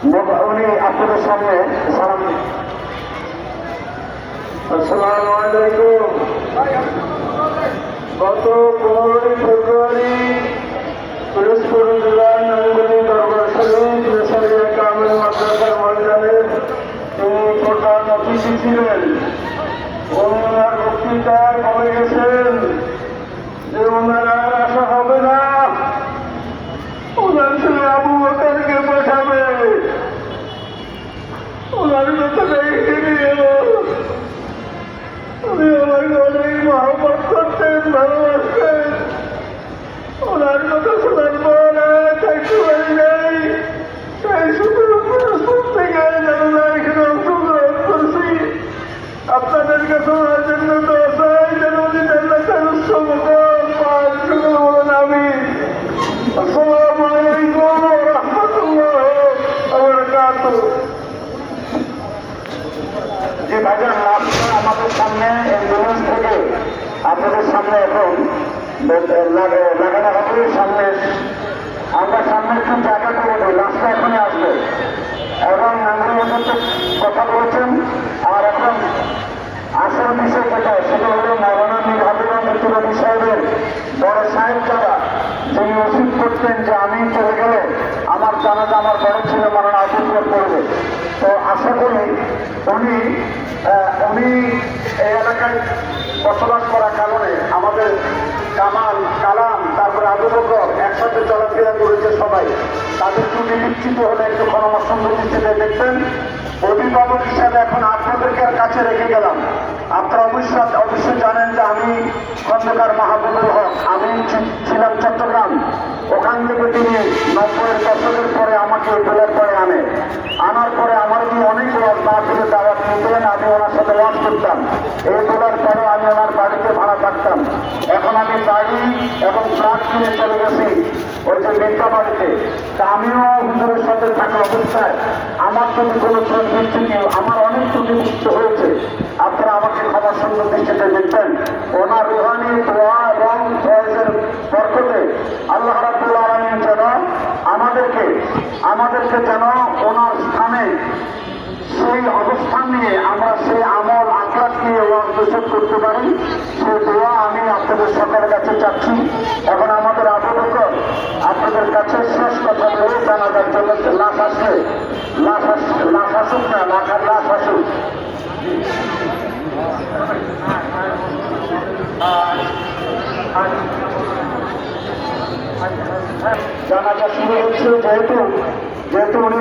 উনি আপনাদের সামনে সালাম। আসসালামু আলাইকুম। গত 15 ফেব্রুয়ারি পিরোজপুর জেলার নাঙ্গলি দরবার শরীফ নেসারিয়া কামিল মাদ্রাসার ময়দানে তিনি প্রধান অতিথি ছিলেন। ওনার বক্তৃতায় বলে গেছেন যে ওনার আর আশা হবে না, ওনার ছেলে আবু বকরকে পাঠাবে। ওনার ভেতরে উনি আমাকে অনেক মহব্বত করতেন, ভালোবাসতেন। ওনার কথা শোনার পর থাকতে পারি নাই। তাই শুধু থেকে জানা এখানে অংশগ্রহণ করছি। আপনাদের কাছে ওনার জন্য তো চাই যেন উনি জান্নাতের উৎসব শুরু হলেন। আমি আসসালামু আলাইকুম ওয়া রাহমাতুল্লাহ ওয়া বারাকাতুহু। যে ভাইজান আমাদের সামনে অ্যাম্বুলেন্স থেকে আপনাদের সামনে এখন লাগানো হবে। সামনে আমরা সামনে একটু জায়গা করে দেবো, রাস্তা এখনই আসবে এবং নাঙ্গলের মধ্যে কথা বলেছেন। আর এখন আসল বিষয় যেটা সেটা হলো মৌলানা মীর হাবিবুর মতুলবী সাহেবের বড় সাহেব যারা যিনি ওসিয়ত করতেন যে আমি চলে গেলে আমার জানাজা আমার বড় ছেলে মৌলানা আবুল বকর করবে। তো আশা করি উনি এই এলাকায় বসবাস করার কারণে আমাদের কামাল কালাম তারপরে আবু বকর একসাথে চলাফেরা করেছে সবাই, তাদের ত্রুটি নিশ্চিত হলে একটু ক্ষমাসম্মতি হিসেবে দেখবেন। অভিভাবক হিসাবে এখন আপনাদেরকে কাছে রেখে গেলাম। আপনারা অবশ্যই জানেন যে আমি খন্দকার মাহবুবুল হক, আমি ছিলাম চট্টগ্রাম। ওখান থেকে তিনি 90-এর দশকের পরে আমাকে বেলার পরে আনার পরে আমার উনি অনেক ওয়াজ মাহফিলে দাওয়াত নিতেন। আমি ওনার সাথে ওয়াজ করতাম। এই বেলার পরে আমি ওনার বাড়িতে ভাড়া থাকতাম। এখন আমি বাড়ি এবং ফ্ল্যাট কিনে চলে গেছি ওই যে মেটা বাড়িতে। তা আমিও হুজুরের সাথে থাকা অবস্থায় আমার যদি কোনো ত্রুটি আমার অনেক ত্রুটিমুক্ত হয়েছে। আপনারা আমাকে ক্ষমা সুন্দর দৃষ্টিতে দেখবেন। ওনার রুহানি দোয়া এবং ফয়েজের বরকতে আল্লাহ রাব্বুল আলামিন যেন আমাদেরকে যেন ওনার স্থানে সেই অবস্থান নিয়ে আমরা সেই আমল আখলাক নিয়ে ওয়াজ করতে পারি, সেই দোয়া আমি আপনাদের সকলের কাছে চাচ্ছি। এখন আমাদের আবু বকর আপনাদের কাছে শেষ কথা বলে জানাজার জন্য লাশ আসলে লাশ আসুক না, লাশ আসুক। জানাজা শুরু হচ্ছে যেহেতু উনি